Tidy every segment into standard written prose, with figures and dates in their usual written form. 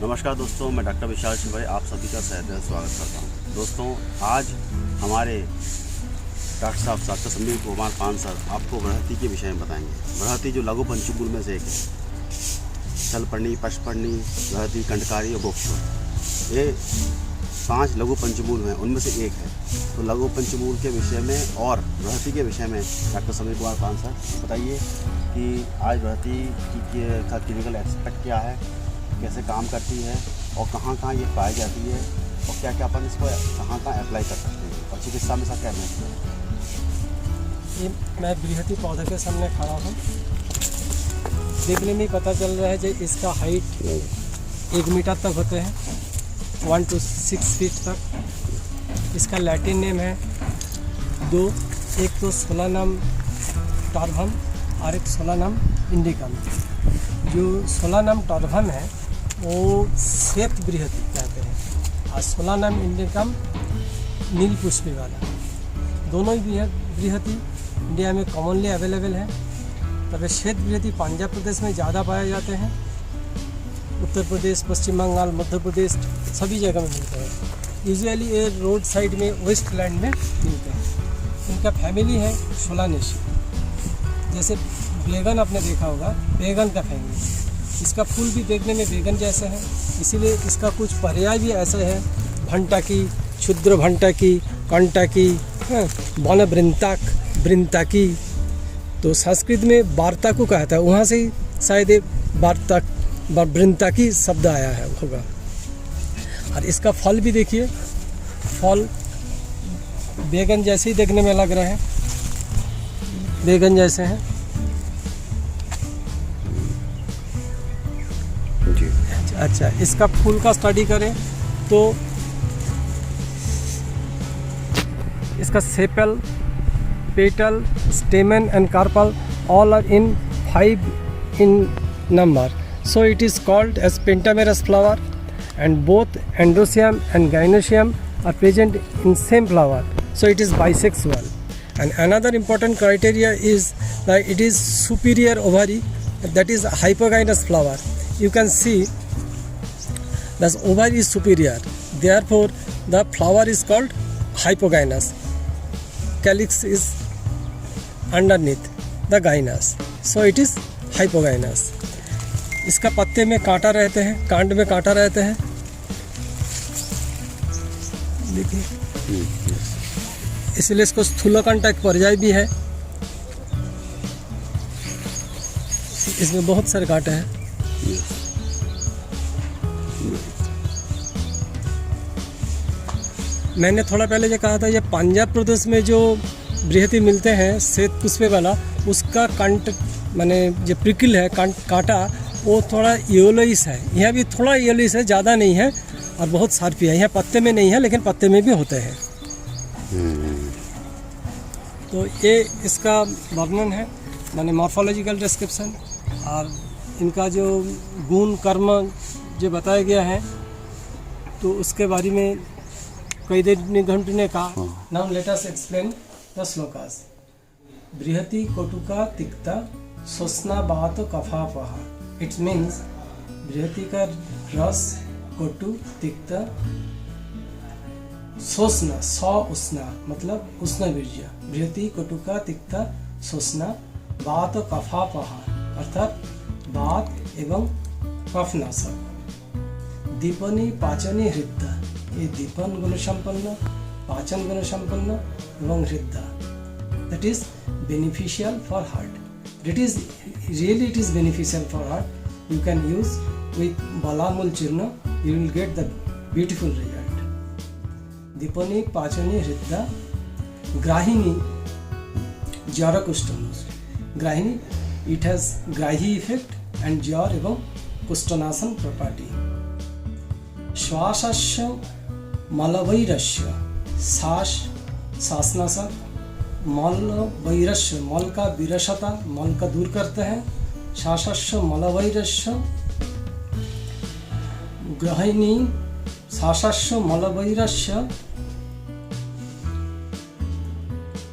नमस्कार दोस्तों, मैं डॉक्टर विशाल शिवरे आप सभी का सहर्ष स्वागत करता हूं। दोस्तों, आज हमारे डॉक्टर साहब डॉक्टर संदीप कुमार पान सर आपको बृहति के विषय में बताएंगे। बृहति जो लघु पंचमूल में से एक है। शलपर्णी, पशपर्णी, बृहति, कंडकारी और बोक्षुर, ये 5 लघु पंचमूल हैं, उनमें से एक है। तो लघु पंचमूल के विषय में और बृहति के विषय में डॉक्टर संदीप कुमार पान सर बताइए कि आज बृहति का क्लिनिकल एस्पेक्ट क्या है, कैसे काम करती है और कहाँ कहाँ ये पाई जाती है और क्या क्या अपन इसको कहाँ कहाँ अप्लाई कर सकते हैं और चिकित्सा में इसका क्या महत्व है। मैं बृहति पौधे के सामने खड़ा हूँ। देखने में पता चल रहा है कि इसका हाइट 1 मीटर तक होते हैं, 1 to 6 फीट तक। इसका लैटिन नेम है 2, एक तो सोलानम टॉर्भम और एक सोलानम इंडिकम। जो सोलानम टॉर्भम है वो श्वेत बृहति कहते हैं और सोलानम इंडिकम नील पुष्पी वाला। दोनों ही बृहति इंडिया में कॉमनली अवेलेबल है। तब श्वेत बृहति पंजाब प्रदेश में ज़्यादा पाए जाते हैं। उत्तर प्रदेश, पश्चिम बंगाल, मध्य प्रदेश सभी जगह में मिलते हैं। यूजुअली ये रोड साइड में वेस्ट लैंड में मिलते हैं। इनका फैमिली है सोलानेसी। जैसे बैगन आपने देखा होगा, बैगन का फैमिली। इसका फूल भी देखने में बैगन जैसे है, इसीलिए इसका कुछ पर्याय भी ऐसे है। भंटाकी, क्षुद्र भंटाकी, कंटाकी, वन बृंताकी। तो संस्कृत में वार्ताकु कहता है, वहाँ से ही शायद बृंताकी शब्द आया है होगा। और इसका फल भी देखिए, फल बैगन जैसे ही देखने में लग रहे हैं, बैगन जैसे हैं। अच्छा, इसका फूल का स्टडी करें तो इसका sepal, petal, stamen and carpel all are in 5 in number. So it is called as pentamerous flower, and both androecium and gynoecium are present in same flower. So it is bisexual. And another important criteria is that it is superior ovary, that is hypogynous flower. You can see the ovary is superior, therefore the flower is called hypogynous. Calyx is underneath the gynous, so it is hypogynous. इसका पत्ते में कांटा रहते हैं, कांड में कांटा रहते हैं। देखिए, इसलिए इसको स्थूलकांटा एक पर्याय भी है। इसमें बहुत सारे कांटे हैं। मैंने थोड़ा पहले ये कहा था, ये पंजाब प्रदेश में जो बृहति मिलते हैं श्वेत पुष्पे वाला, उसका कंट माने जो प्रिकल है, कांटा, वो थोड़ा येलोइश है। यहाँ भी थोड़ा येलोइश है, ज़्यादा नहीं है और बहुत शार्पी है। यहाँ पत्ते में नहीं है, लेकिन पत्ते में भी होते हैं। तो ये इसका वर्णन है, माने मॉर्फोलॉजिकल डिस्क्रिप्शन। और इनका जो गुण कर्म जो बताया गया है, तो उसके बारे में कई घंटे ने कहा। Now let us explain the shlokas. बृहति कटुका तिक्ता सोस्ना बात कफापहा। इट मीन्स बृहति का रस कटु, तिक्ता, सोस्ना, उष्णा मतलब उष्ण बीर्य। बृहति कटुका तिक्ता सोस्ना बात कफापहा अर्थात बात एवं कफनाशक। दीपनी पाचनी हृदय, ये दीपन गुण संपन्न, पाचन गुण संपन्न एवं हृदय। That is beneficial for heart. It is beneficial for heart. You can use with balamul churna. You will get the beautiful result. Dipani pachani hridda. Grahini jara kushtanos. Grahini, it has grahi effect and jar evam kushtanasan property. श्वासस्य मलवैरस्य, शासनाशक, मल वैरस्य, मल का विरसता, मल का दूर करते हैं। शासस्य मलवैरस्य, ग्रहिणी शासस्य मलवैरस्य,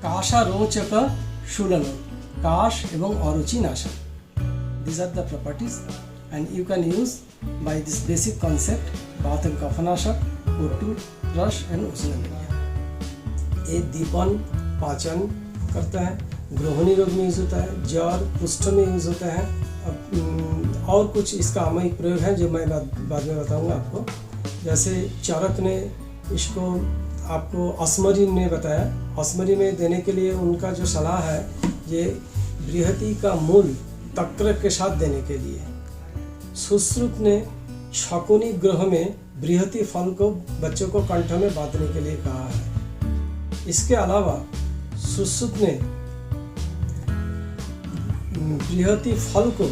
काशारोचक शूलन, काश एवं अरुचि नाशक। These are the properties and you can use by this basic concept, bath and कफनाशक, O2, रश एंड उष्णमीय। ये दीपन पाचन करता है, ग्रहणी रोग में यूज होता है, ज्वर कुष्ठ में यूज होता है। और कुछ इसका अमायिक प्रयोग है जो मैं बाद में बताऊंगा आपको। जैसे चारक ने इसको आपको अस्मरी ने बताया, अस्मरी में देने के लिए उनका जो सलाह है ये बृहति का मूल तक्र के साथ देने के लिए। सुश्रुत ने शकुनी ग्रह में बृहति फल को बच्चों को कंठ में बांधने के लिए कहा है। इसके अलावा सुश्रुत ने बृहति फल को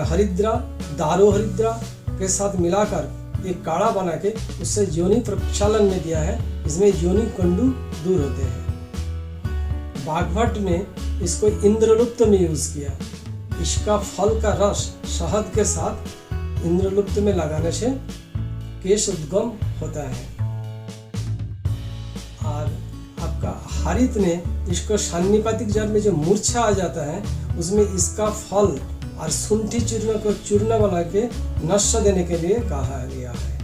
हरिद्रा, दारो हरिद्रा के साथ मिलाकर एक काढ़ा बना के उससे योनि प्रक्षालन में दिया है। इसमें योनि कंडू दूर होते हैं। बाघभट्ट ने इसको इंद्रलुप्त में यूज किया। इसका फल का रस शहद के साथ इंद्रलुप्त में लगाने से केश उद्गम होता है। और आपका हरित ने इसको सान्निपातिक जल में जो मूर्छा आ जाता है उसमें इसका फल और शुंठी चूर्ण को चूर्ण बना के नशा देने के लिए कहा गया है।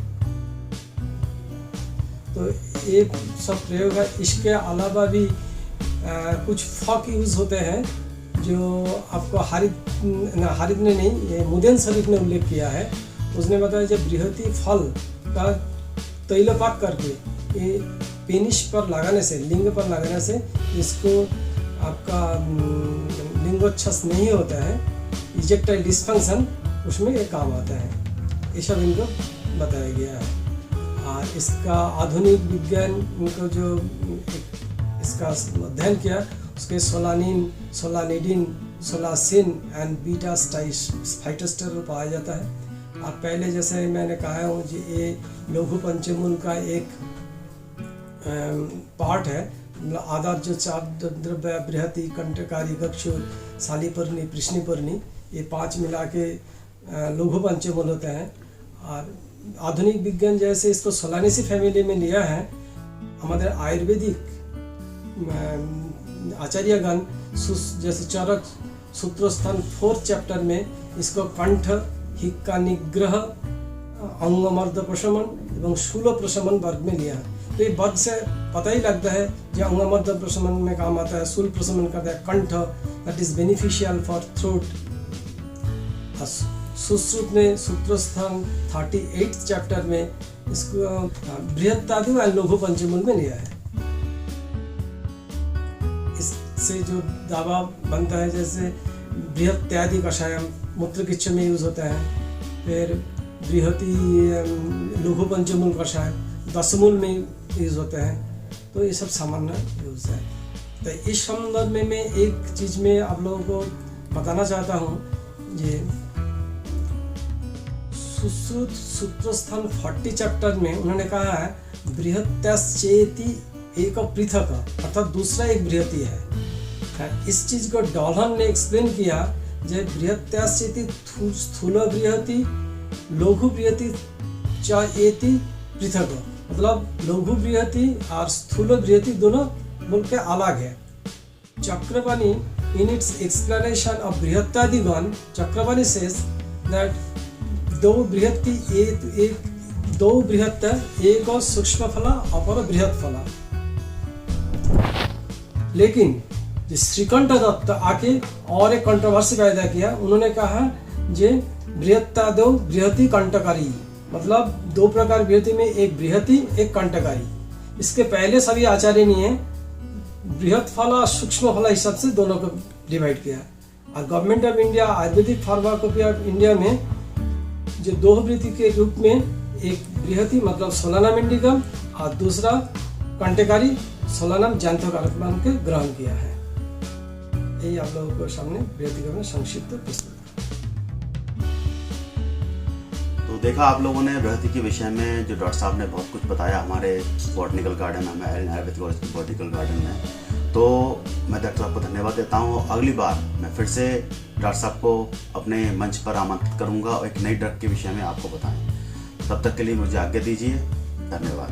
तो ये सब प्रयोग है। इसके अलावा भी कुछ फक यूज होते हैं जो आपको हारिद ने नहीं, ये मुदेन शरीफ ने उल्लेख किया है। उसने बताया जब बृहति फल का तैलपाक करके ये पेनिस पर लगाने से, लिंग पर लगाने से इसको आपका लिंगोच्छ्वास नहीं होता है, इजेक्टाइल डिस्फंक्शन, उसमें ये काम आता है। ये सब इनको बताया गया है। और इसका आधुनिक विज्ञान को जो इसका अध्ययन किया उसके सोलानिन, सोलानिडिन, सोलासिन एंड बीटा फाइटोस्टेरोल पाया जाता है। और पहले जैसे मैंने कहा हूँ कि ये लघु पंचमूल का एक पार्ट है। आधार जो चार द्रव्य बृहति, कंटकारी, गक्षुर, शालीपर्णी, कृष्णिपर्णी, ये 5 मिला के लघु पंचमूल होते हैं। और आधुनिक विज्ञान जैसे इसको सोलानेसी फैमिली में लिया है। हमारे आयुर्वेदिक आचार्यगण जैसे चरक सूत्रस्थान 4th चैप्टर में इसको कंठ, हिक्का निग्रह, अंगमर्द प्रशमन एवं शूल प्रशमन वर्ग में लिया है। तो ये वर्ग से पता ही लगता है जो अंगमर्द प्रशमन में काम आता है, शूल प्रशमन करता है कंठ, that is beneficial for throat. Sushruta ने सूत्रस्थान 38th चैप्टर में इसको बृहत्तादि और लघु पंचमूल में लिया है। इससे जो दावा बनता है जैसे बृहत्यादि कषायम मूत्रकिच्छ में यूज होता है, फिर बृहति लघु पंचमूल कषाय दशमूल में यूज होते हैं। तो ये सब सामान्य यूज है। तो इस संदर्भ में मैं एक चीज में आप लोगों को बताना चाहता हूँ, ये सुश्रुत सूत्रस्थान 40 चैप्टर में उन्होंने कहा है बृहत्याश्चेति एक पृथक, अर्थात दूसरा एक बृहति है। इस चीज को डॉल्हन ने एक्सप्लेन किया जब बृहत्याश्चेति स्थूल बृहति, लघु बृहति चेति पृथक, मतलब लघु बृहति और स्थूल बृहति दोनों बोल के अलग है। Chakrapani in its explanation of बृहत्तादिगण, Chakrapani says that दो बृहत्त एक सूक्ष्म फला अपर बृहत् फला। लेकिन श्रीकंठ दत्त आके और एक कंट्रोवर्सी पैदा किया। उन्होंने कहा जे बृहत्तादो बृहति कंटकारी, मतलब 2 प्रकार बृहति में एक बृहति एक कंटकारी। इसके पहले सभी आचार्य ने बृहत् फला सूक्ष्म फला हिसाब से दोनों को डिवाइड किया। और government of India Ayurvedic pharmacopoeia of India में जो 2 बृहति के रूप में एक बृहति मतलब सोलानम इंडिकम और दूसरा कंटकारी सोलानम जैंथोकार्पम के ग्रहण किया है। यही आप लोगों को सामने बृहति का संक्षिप्त पुस्तक। तो देखा आप लोगों ने बृहति के विषय में जो डॉक्टर साहब ने बहुत कुछ बताया हमारे बॉटनिकल गार्डन, हमें आयुर्वेदिक कॉलेज के बॉटनिकल गार्डन में। तो मैं डॉक्टर साहब को धन्यवाद देता हूँ। अगली बार मैं फिर से डॉक्टर साहब को अपने मंच पर आमंत्रित करूँगा और एक नई ड्रग के विषय में आपको बताएं। तब तक के लिए मुझे आज्ञा दीजिए। धन्यवाद।